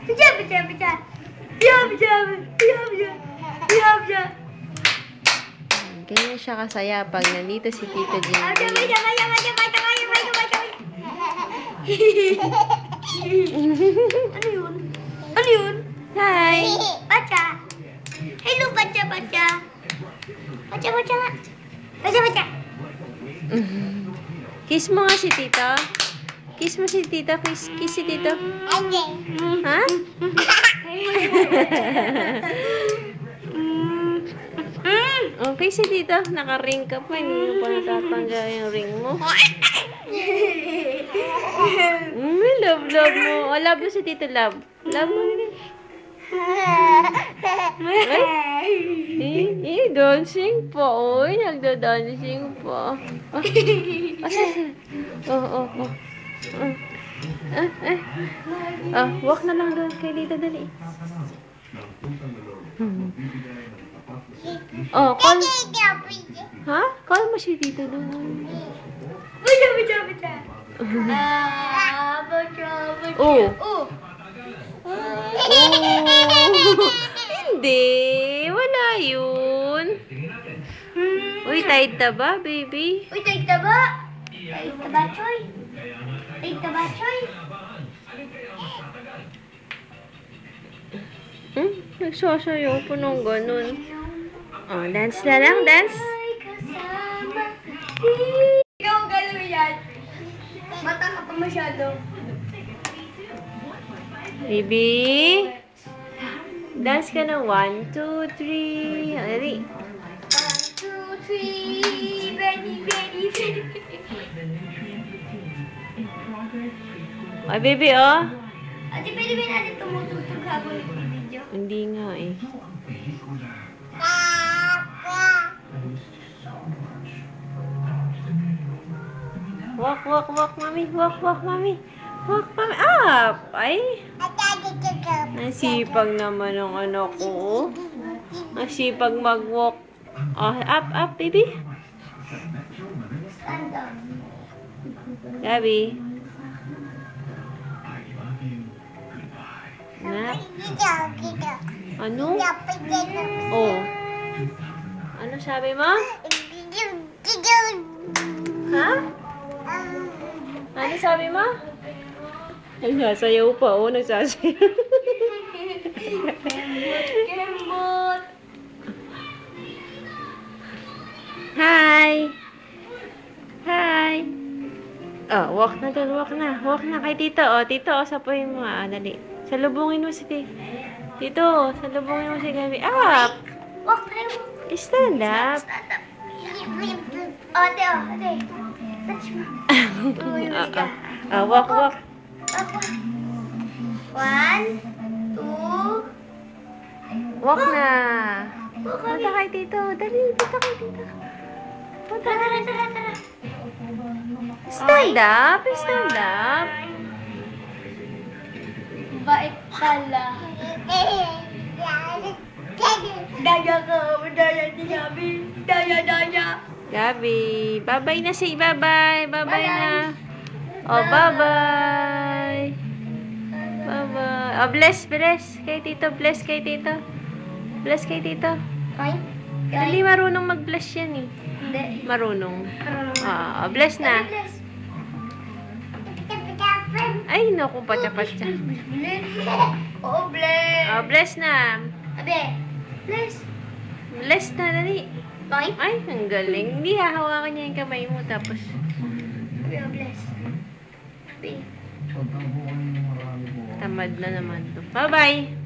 Picture, picture, picture. Picture, picture, picture, picture. Picture, picture. Ganyan siya kasaya pag nandito si Tito Jingle. Ano yun? Ano yun? Hi! Bacha! Hello, bacha, bacha! Bacha, bacha! Bacha, bacha! Kiss mo nga si Tito. Kiss mo si Tito. Kiss si Tito. Ha? Okay si Tito. Naka-ring ka pa. Hindi mo pa natatanggal yung ring mo. Love mo. Oh, love mo si Tito, love. Love mo. Dancing pa. Uy, nagda-dancing pa. Walk na lang doon kay Tito, dali. Call. Ha? Call mo si Tito doon. Bacha, bacha, bacha! Bacha, bacha! Oh! Hindi. Wala yun. Uy, tight na ba, baby? Uy, taig na ba? Taig na ba, Choy? Taig na ba, Choy? Nagsasayaw po nung ganun. Oh, dance na lang, dance. Ikaw ang gano'n yan. Mata ka pa masyado. Baby. Dance ka na. 1, 2, 3. Ready? 1, 2, 3. Ready, ready, ready. Ay, baby, oh. Ate, pwede ba natin tumutugtog habang nag-video? Hindi nga, eh. Walk, walk, walk, mami. Walk, walk, mami. Walk, mami. Up! Ay. Nasipag naman ang anak ko. Nasipag mag-walk. Oh, up, baby. Stand up. Gabi. Na? Ano? Oh. Ano sabi mo? Ha? Ano sabi mo? Nagsasayaw pa, oh. Nagsasayaw. Kembot. Hi! Hi! Oh, walk na doon, walk na. Walk na kay Tito. Oh, Tito, sapuhin mo. Dali. Salubungin mo si Tito. Salubungin mo si Gabi. Up! Walk tayo. Stand up. Stand up. Ate, ate. Touch mo. Walk, walk. 1, 2. Walk na. Walk Punta kay Tito. Dali, punta kay Tito. Punta Tara, kay tara, tara. Stand up. Stand up. Bait pala. Daya ka. Daya si Gabi. Daya, daya. Gabi. Bye-bye na si Bye-bye. Bye-bye na. Oh, bye-bye. Bye-bye. Oh, bless kay Tito. Bless kay Tito. Bless kay Tito. Ay? Hindi marunong mag-bless yan eh. Hindi. Marunong. Bless na. Bless. Ay, naku, patsa-patsa. Bless. Oo, bless. Bless na. Abe, bless. Bless na, dali. Ay? Ay, ang galing. Hindi, hahawakan niya yung kamay mo tapos. Abe, bless. Abe. Tamad na naman to. Bye-bye.